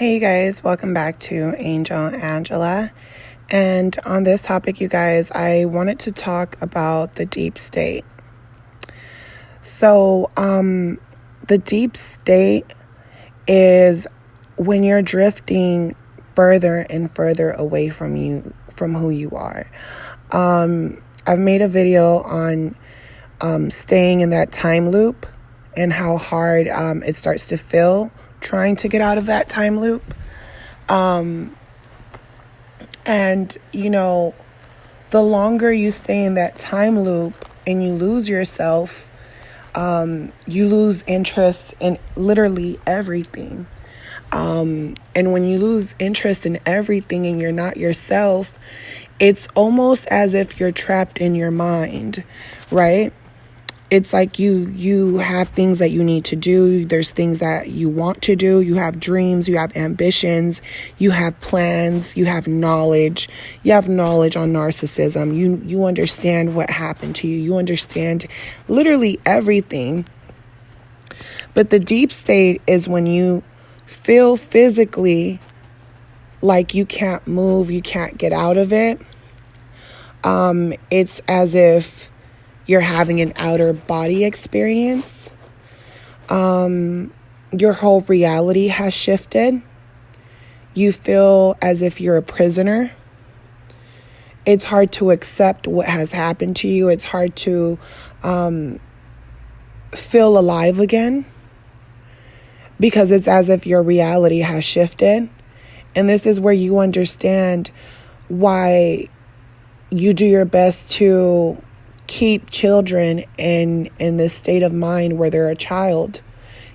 Hey you guys, welcome back to Angel Angela. And on this topic, you guys, I wanted to talk about the deep state. So, the deep state is when you're drifting further and further away from who you are. I've made a video on staying in that time loop and how hard it starts to feel trying to get out of that time loop. And, the longer you stay in that time loop and you lose yourself, you lose interest in literally everything. And when you lose interest in everything and you're not yourself, it's almost as if you're trapped in your mind, right? It's like you have things that you need to do. There's things that you want to do. You have dreams. You have ambitions. You have plans. You have knowledge. You have knowledge on narcissism. You understand what happened to you. You understand literally everything. But the deep state is when you feel physically like you can't move. You can't get out of it. It's as if you're having an outer body experience. Your whole reality has shifted. You feel as if you're a prisoner. It's hard to accept what has happened to you. It's hard to feel alive again because it's as if your reality has shifted. And this is where you understand why you do your best to keep children in this state of mind where they're a child.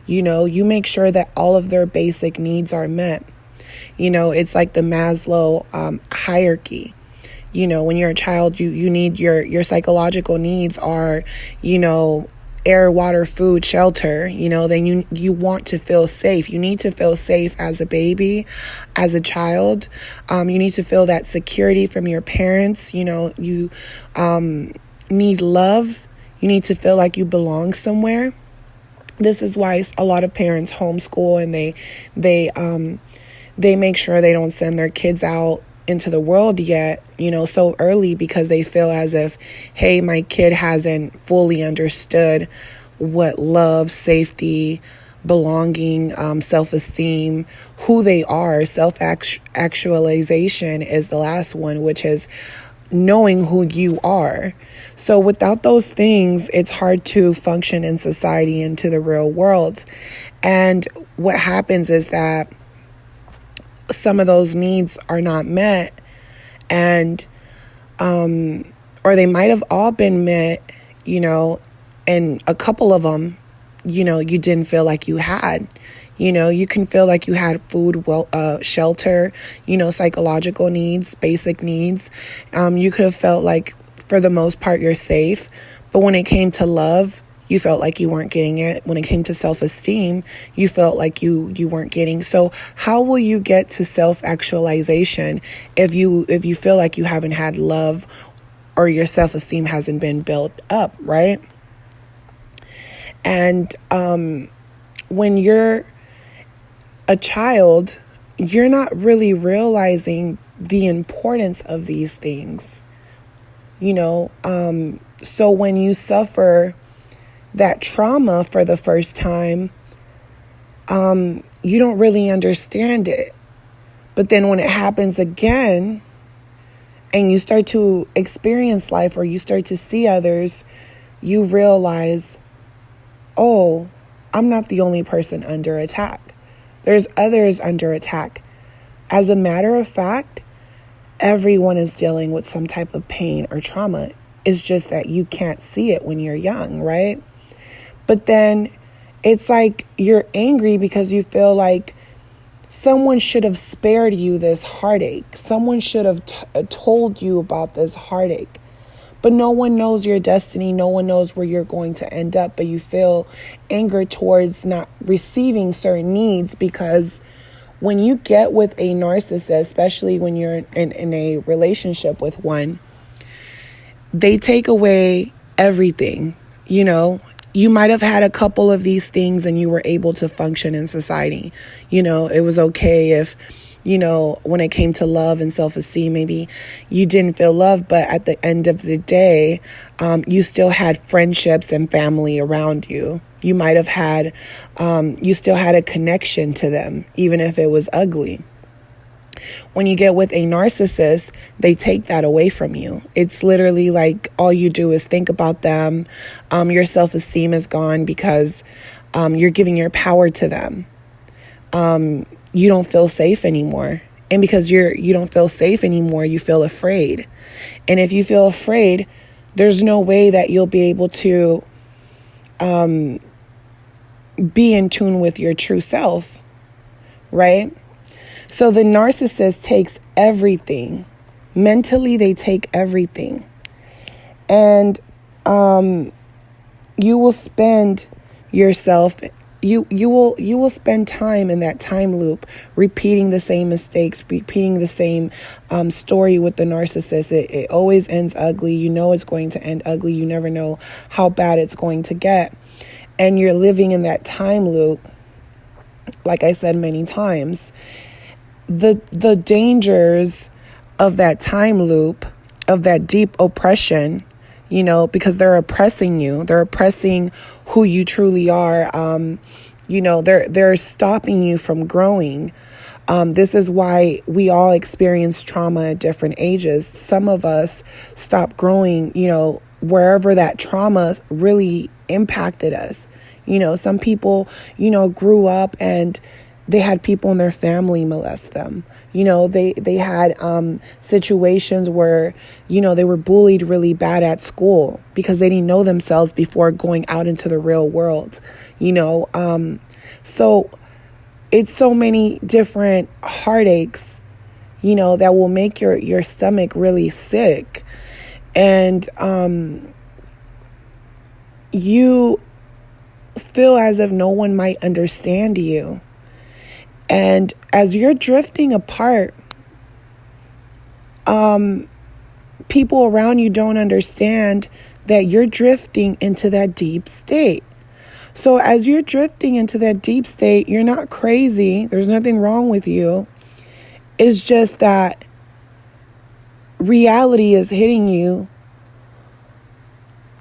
You make sure that all of their basic needs are met. It's like the Maslow hierarchy. When you're a child, you need your psychological needs are, air, water, food, shelter. Then you want to feel safe. You need to feel safe as a baby, as a child. You need to feel that security from your parents. You need love. You need to feel like you belong somewhere. This is why a lot of parents homeschool and they make sure they don't send their kids out into the world yet, so early, because they feel as if, hey, my kid hasn't fully understood what love, safety, belonging, self-esteem, who they are. Self-actualization is the last one, which is knowing who you are. So without those things, it's hard to function in society and to the real world. And what happens is that some of those needs are not met, and or they might have all been met, and a couple of them, you didn't feel like you had. You can feel like you had food, shelter, psychological needs, basic needs. You could have felt like, for the most part, you're safe. But when it came to love, you felt like you weren't getting it. When it came to self-esteem, you felt like you weren't getting. So how will you get to self-actualization if you feel like you haven't had love or your self-esteem hasn't been built up, right? And when you're a child, you're not really realizing the importance of these things, so when you suffer that trauma for the first time, you don't really understand it. But then when it happens again and you start to experience life or you start to see others, you realize, oh, I'm not the only person under attack. There's others under attack. As a matter of fact, everyone is dealing with some type of pain or trauma. It's just that you can't see it when you're young, right? But then it's like you're angry because you feel like someone should have spared you this heartache. Someone should have told you about this heartache. But no one knows your destiny. No one knows where you're going to end up. But you feel anger towards not receiving certain needs, because when you get with a narcissist, especially when you're in a relationship with one, they take away everything. you might have had a couple of these things and you were able to function in society. It was okay if, when it came to love and self-esteem, maybe you didn't feel loved, but at the end of the day, you still had friendships and family around you. You might have had, you still had a connection to them, even if it was ugly. When you get with a narcissist, they take that away from you. It's literally like all you do is think about them. Your self-esteem is gone because you're giving your power to them. You don't feel safe anymore. And because you don't feel safe anymore, you feel afraid. And if you feel afraid, there's no way that you'll be able to be in tune with your true self, right? So the narcissist takes everything. Mentally, they take everything. And you will spend yourself, you will spend time in that time loop, repeating the same mistakes, repeating the same story with the narcissist. It always ends ugly. It's going to end ugly. You never know how bad it's going to get. And you're living in that time loop, like I said many times. The dangers of that time loop, of that deep oppression, because they're oppressing you. They're oppressing who you truly are. They're stopping you from growing. This is why we all experience trauma at different ages. Some of us stop growing, wherever that trauma really impacted us. Some people, grew up and they had people in their family molest them. They had situations where, they were bullied really bad at school because they didn't know themselves before going out into the real world. So it's so many different heartaches, that will make your stomach really sick. And you feel as if no one might understand you. And as you're drifting apart, people around you don't understand that you're drifting into that deep state. So as you're drifting into that deep state, you're not crazy. There's nothing wrong with you. It's just that reality is hitting you.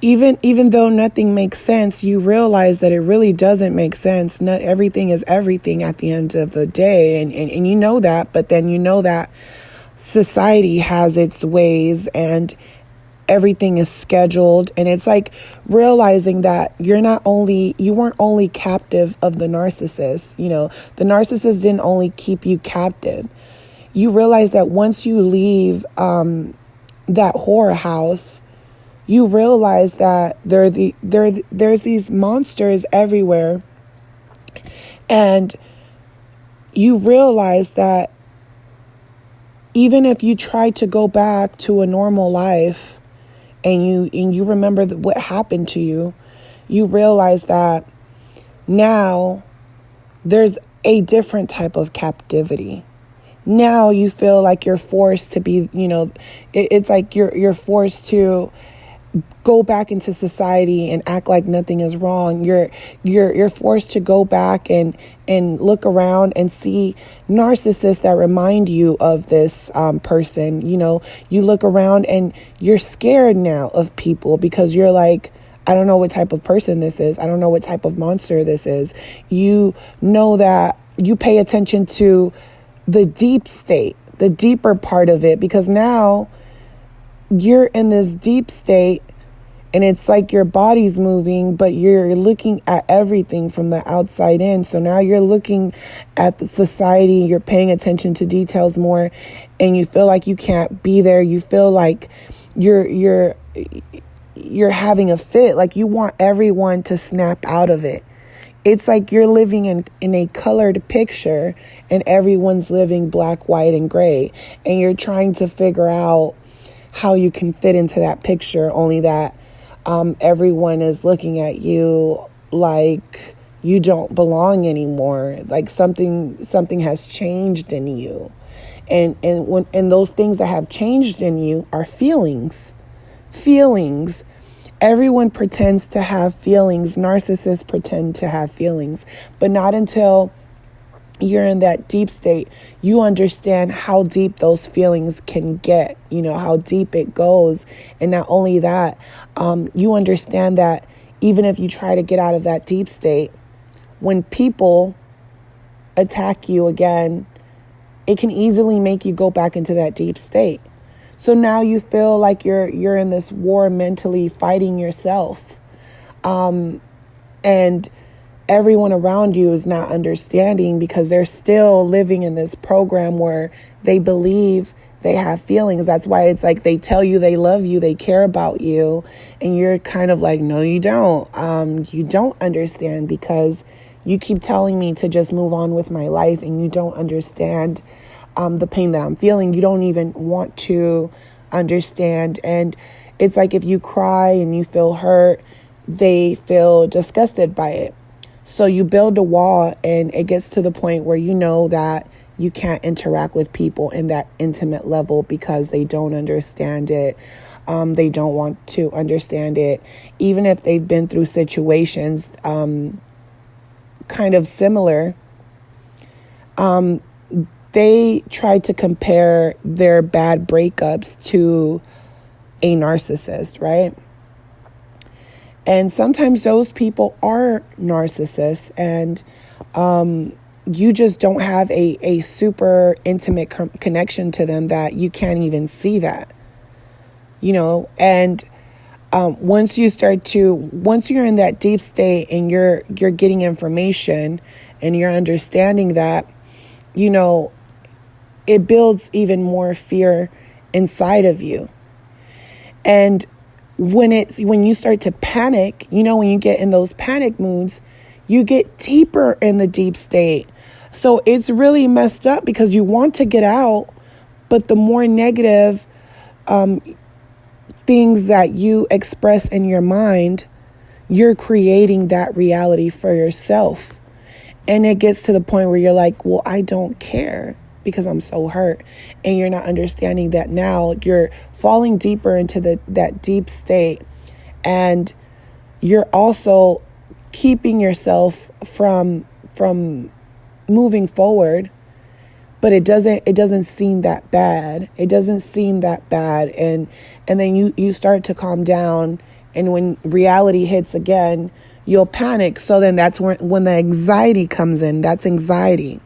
Even though nothing makes sense, you realize that it really doesn't make sense. Not everything is everything at the end of the day. And you know that, but then you know that society has its ways and everything is scheduled. And it's like realizing that you weren't only captive of the narcissist. The narcissist didn't only keep you captive. You realize that once you leave that horror house, you realize that there's these monsters everywhere. And you realize that even if you try to go back to a normal life and you remember what happened to you, you realize that now there's a different type of captivity. Now you feel like you're forced to be, it's like you're forced to go back into society and act like nothing is wrong. You're forced to go back and look around and see narcissists that remind you of this person. You look around and you're scared now of people because you're like, I don't know what type of person this is. I don't know what type of monster this is. You know that you pay attention to the deep state, the deeper part of it, because now you're in this deep state and it's like your body's moving, but you're looking at everything from the outside in. So now you're looking at the society, you're paying attention to details more, and you feel like you can't be there. You feel like you're having a fit, like you want everyone to snap out of it. It's like you're living in a colored picture and everyone's living black, white, and gray. And you're trying to figure out how you can fit into that picture, only that everyone is looking at you like you don't belong anymore. Like something has changed in you. And those things that have changed in you are feelings. Everyone pretends to have feelings. Narcissists pretend to have feelings, but not until you're in that deep state, you understand how deep those feelings can get, how deep it goes. And not only that, you understand that even if you try to get out of that deep state, when people attack you again, it can easily make you go back into that deep state. So now you feel like you're in this war mentally fighting yourself. And everyone around you is not understanding because they're still living in this program where they believe they have feelings. That's why it's like they tell you they love you, they care about you, and you're kind of like, no, you don't. You don't understand because you keep telling me to just move on with my life, and you don't understand the pain that I'm feeling. You don't even want to understand. And it's like if you cry and you feel hurt, they feel disgusted by it. So you build a wall, and it gets to the point where you know that you can't interact with people in that intimate level because they don't understand it. They don't want to understand it. Even if they've been through situations kind of similar, they try to compare their bad breakups to a narcissist, right? And sometimes those people are narcissists, and you just don't have a super intimate connection to them that you can't even see that, and once you're in that deep state and you're getting information and you're understanding that, it builds even more fear inside of you. And when you start to panic, when you get in those panic moods, you get deeper in the deep state. So it's really messed up because you want to get out, but the more negative things that you express in your mind, you're creating that reality for yourself. And it gets to the point where you're like, well, I don't care because I'm so hurt. And you're not understanding that now you're falling deeper into that deep state. And you're also keeping yourself from moving forward. But it doesn't seem that bad. It doesn't seem that bad. And then you start to calm down. And when reality hits again, you'll panic. So then that's when the anxiety comes in. That's anxiety.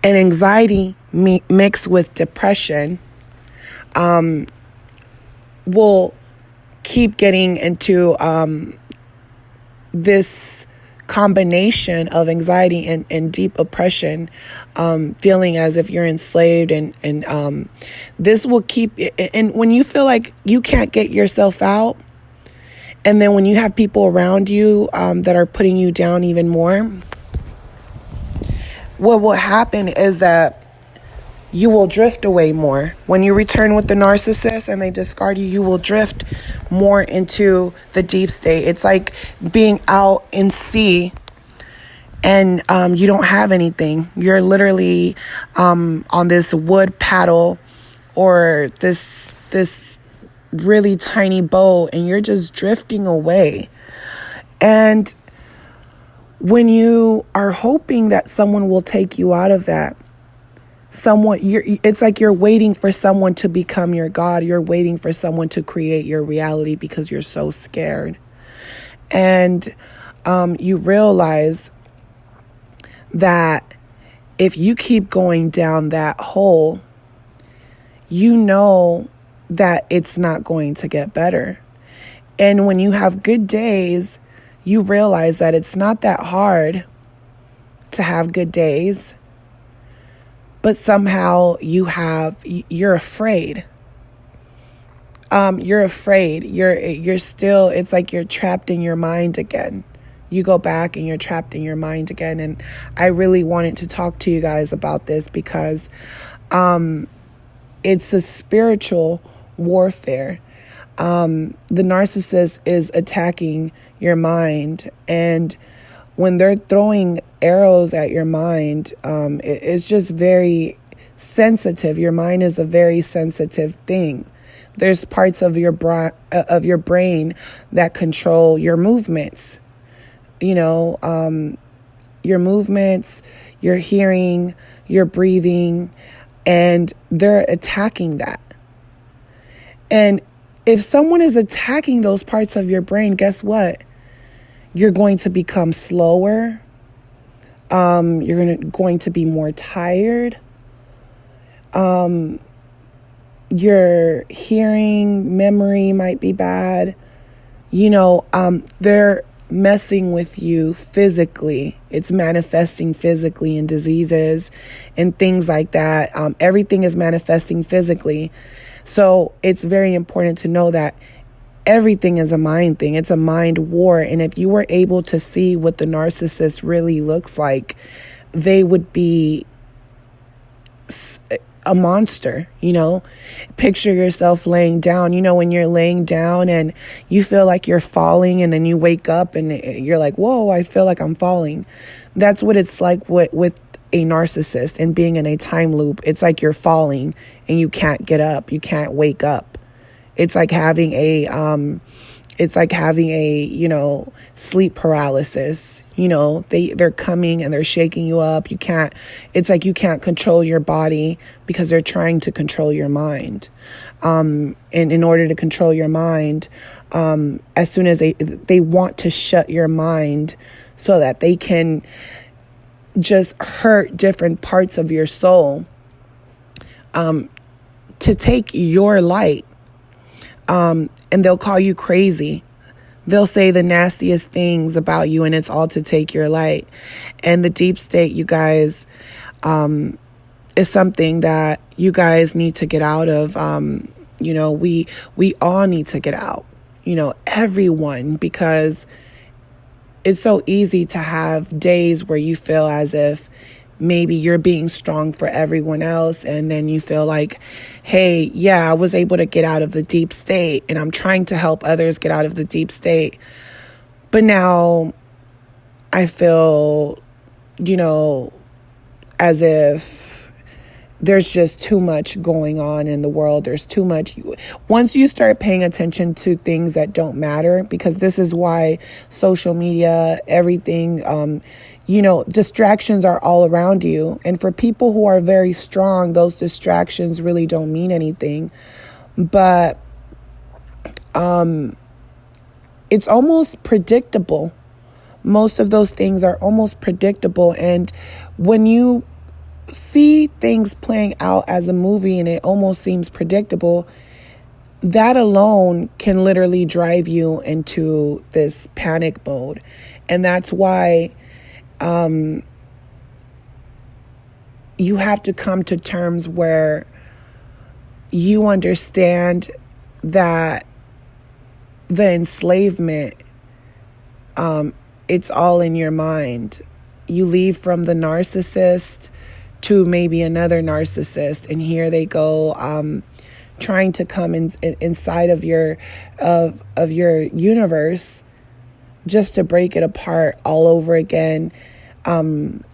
And anxiety mixed with depression will keep getting into this combination of anxiety and deep oppression, feeling as if you're enslaved. And this will keep, and when you feel like you can't get yourself out, and then when you have people around you that are putting you down even more, what will happen is that you will drift away more. When you return with the narcissist and they discard you, you will drift more into the deep state. It's like being out in sea and you don't have anything. You're literally on this wood paddle or this really tiny boat, and you're just drifting away. And when you are hoping that someone will take you out of that, it's like you're waiting for someone to become your God. You're waiting for someone to create your reality because you're so scared. And you realize that if you keep going down that hole, you know that it's not going to get better. And when you have good days, you realize that it's not that hard to have good days, but somehow you're afraid. You're afraid. You're still, it's like you're trapped in your mind again. You go back and you're trapped in your mind again. And I really wanted to talk to you guys about this because it's a spiritual warfare. The narcissist is attacking your mind, and when they're throwing arrows at your mind, it's just very sensitive. Your mind is a very sensitive thing. There's parts of your brain that control your movements. Your movements, your hearing, your breathing, and they're attacking that. And if someone is attacking those parts of your brain, guess what? You're going to become slower. You're going to be more tired. Your hearing, memory might be bad. They're messing with you physically. It's manifesting physically in diseases and things like that. Everything is manifesting physically. So it's very important to know that everything is a mind thing. It's a mind war. And if you were able to see what the narcissist really looks like, they would be a monster. Picture yourself laying down. When you're laying down and you feel like you're falling, and then you wake up and you're like, whoa, I feel like I'm falling. That's what it's like with a narcissist and being in a time loop. It's like you're falling and you can't get up. You can't wake up. It's like having a sleep paralysis. They're coming and they're shaking you up. It's like you can't control your body because they're trying to control your mind. And in order to control your mind, as soon as they want to shut your mind so that they can just hurt different parts of your soul, to take your light. And they'll call you crazy. They'll say the nastiest things about you, and it's all to take your light. And the deep state, you guys, is something that you guys need to get out of. We all need to get out, everyone, because it's so easy to have days where you feel as if maybe you're being strong for everyone else, and then you feel like, hey, yeah, I was able to get out of the deep state, and I'm trying to help others get out of the deep state. But now I feel, as if there's just too much going on in the world. There's too much. Once you start paying attention to things that don't matter, because this is why social media, everything, distractions are all around you. And for people who are very strong, those distractions really don't mean anything. But it's almost predictable. Most of those things are almost predictable. And when you see things playing out as a movie and it almost seems predictable, that alone can literally drive you into this panic mode. And that's why you have to come to terms where you understand that the enslavement, it's all in your mind. You leave from the narcissist to maybe another narcissist, and here they go, trying to come inside of your universe just to break it apart all over again.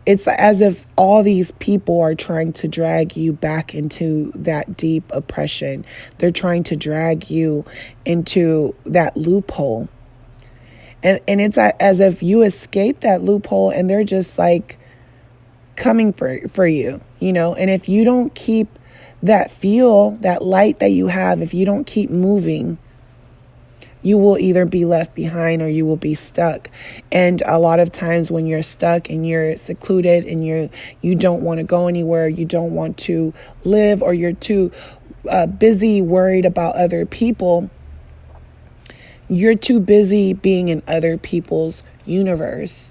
It's as if all these people are trying to drag you back into that deep oppression. They're trying to drag you into that loophole. And it's as if you escape that loophole and they're just like coming for you, And if you don't keep that fuel, that light that you have, if you don't keep moving, you will either be left behind or you will be stuck. And a lot of times when you're stuck and you're secluded and you don't want to go anywhere, you don't want to live, or you're too busy worried about other people, you're too busy being in other people's universe.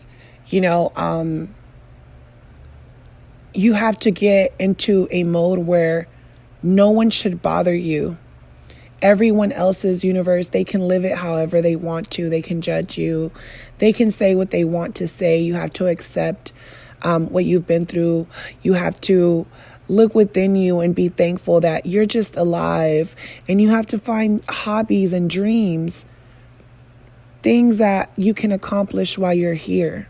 You have to get into a mode where no one should bother you. Everyone else's universe, they can live it however they want to. They can judge you. They can say what they want to say. You have to accept what you've been through. You have to look within you and be thankful that you're just alive. And you have to find hobbies and dreams, things that you can accomplish while you're here.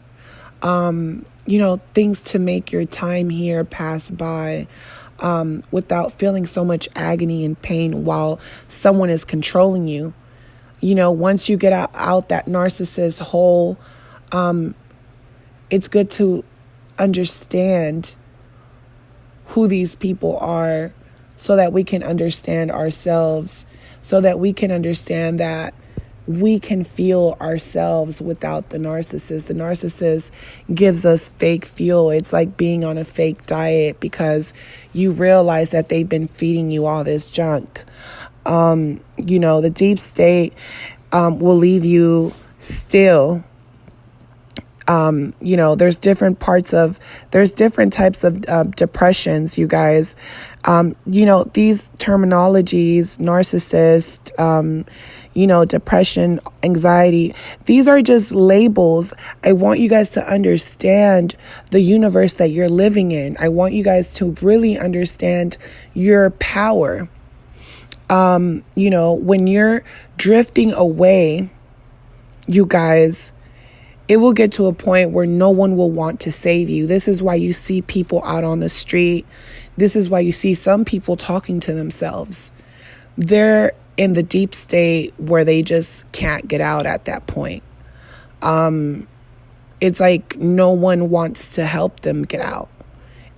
Things to make your time here pass by. without feeling so much agony and pain while someone is controlling you. You know, once you get out that narcissist hole, it's good to understand who these people are so that we can understand ourselves, so that we can understand that we can feel ourselves without the narcissist. The narcissist gives us fake fuel. It's like being on a fake diet because you realize that they've been feeding you all this junk. You know, the deep state will leave you still. You know, there's different types of depressions, you guys. You know, these terminologies, narcissist, you know, depression, anxiety, these are just labels. I want you guys to understand the universe that you're living in. I want you guys to really understand your power. You know, when you're drifting away, you guys, it will get to a point where no one will want to save you. This is why you see people out on the street. This is why you see some people talking to themselves. They're in the deep state where they just can't get out at that point. It's like no one wants to help them get out,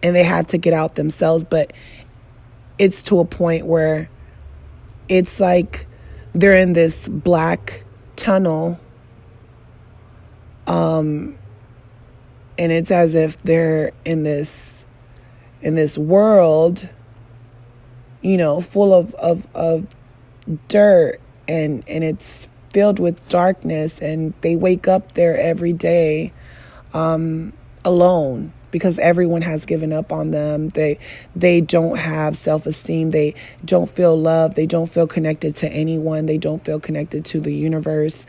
and they have to get out themselves. But it's to a point where it's like they're in this black tunnel. And it's as if they're in this world, you know, full of dirt, and it's filled with darkness, and they wake up there every day alone because everyone has given up on them. They don't have self-esteem. They don't feel loved. They don't feel connected to anyone. They don't feel connected to the universe,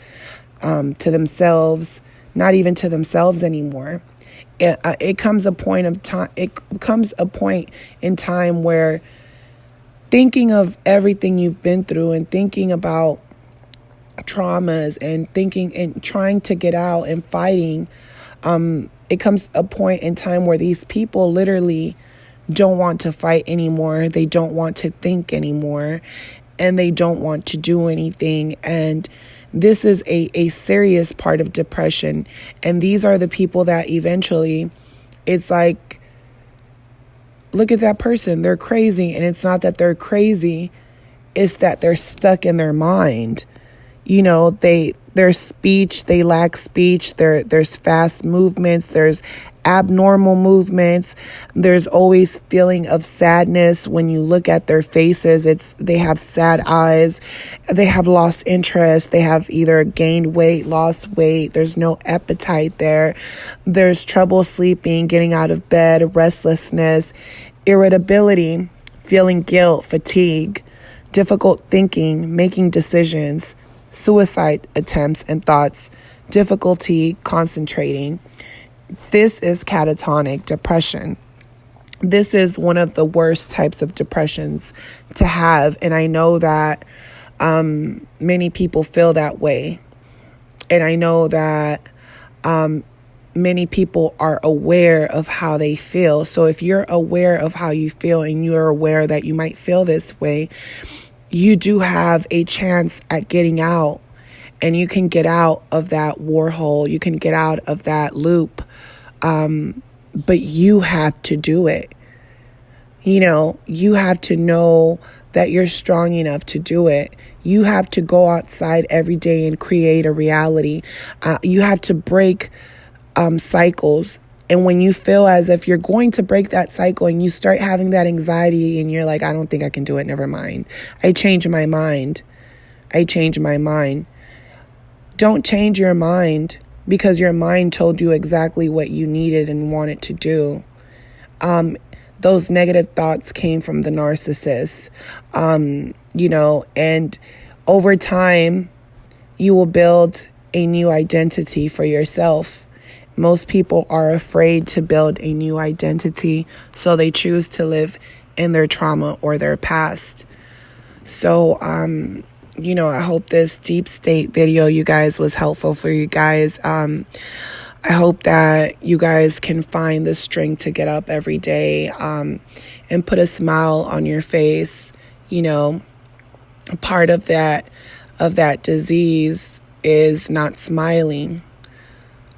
to themselves, not even to themselves anymore. It comes a point in time where thinking of everything you've been through and thinking about traumas and thinking and trying to get out and fighting, it comes a point in time where these people literally don't want to fight anymore. They don't want to think anymore, and they don't want to do anything. And this is a serious part of depression. And these are the people that eventually, it's like, look at that person, they're crazy. And it's not that they're crazy, it's that they're stuck in their mind. You know, their speech, they lack speech. There's fast movements. There's abnormal movements. There's always feeling of sadness when you look at their faces. They have sad eyes. They have lost interest. They have either gained weight, lost weight. There's no appetite there. There's trouble sleeping, getting out of bed, restlessness, irritability, feeling guilt, fatigue, difficult thinking, making decisions, suicide attempts and thoughts, difficulty concentrating. This is catatonic depression. This is one of the worst types of depressions to have. And I know that many people feel that way. And I know that many people are aware of how they feel. So if you're aware of how you feel and you're aware that you might feel this way, you do have a chance at getting out, and you can get out of that war hole. You can get out of that loop. But you have to do it. You know, you have to know that you're strong enough to do it. You have to go outside every day and create a reality. You have to break cycles. And when you feel as if you're going to break that cycle and you start having that anxiety and you're like, I don't think I can do it, never mind. I change my mind. Don't change your mind because your mind told you exactly what you needed and wanted to do. Those negative thoughts came from the narcissist, you know, and over time, you will build a new identity for yourself. Most people are afraid to build a new identity, so they choose to live in their trauma or their past. So, you know, I hope this deep state video, you guys, was helpful for you guys. I hope that you guys can find the strength to get up every day and put a smile on your face. You know, part of that disease is not smiling.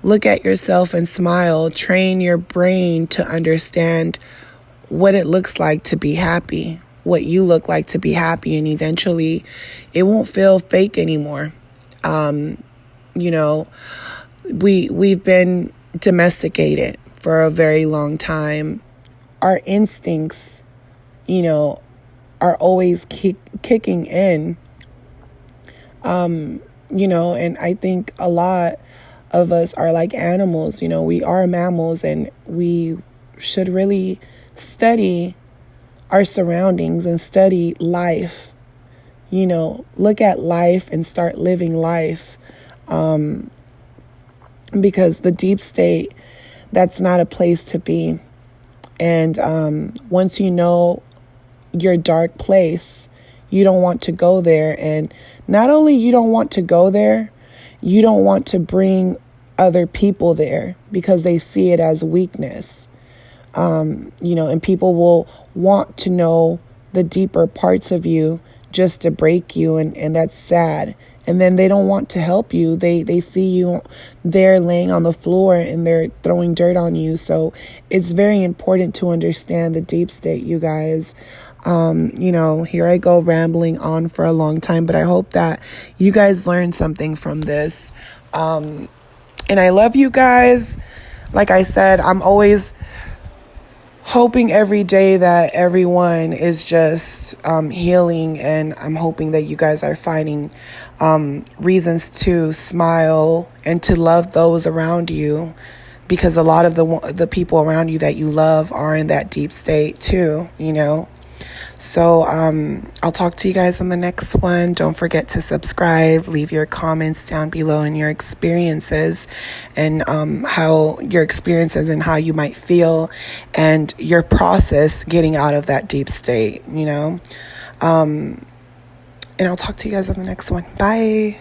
Look at yourself and smile. Train your brain to understand what it looks like to be happy, what you look like to be happy, and eventually it won't feel fake anymore. You know, we've been domesticated for a very long time. Our instincts, you know, are always kicking in. You know, and I think a lot of us are like animals. You know, we are mammals, and we should really study our surroundings and study life. You know, look at life and start living life. Because the deep state, that's not a place to be. And once you know your dark place, you don't want to go there. And not only you don't want to go there, you don't want to bring other people there because they see it as weakness. You know, and people will want to know the deeper parts of you just to break you. And that's sad. And then they don't want to help you. They see you there laying on the floor and they're throwing dirt on you. So it's very important to understand the deep state, you guys. You know, here I go rambling on for a long time, but I hope that you guys learned something from this. And I love you guys. Like I said, I'm always hoping every day that everyone is just healing, and I'm hoping that you guys are finding reasons to smile and to love those around you, because a lot of the people around you that you love are in that deep state too, you know. So I'll talk to you guys on the next one. Don't forget to subscribe, leave your comments down below and your experiences and how your experiences and how you might feel and your process getting out of that deep state, you know. And I'll talk to you guys on the next one. Bye.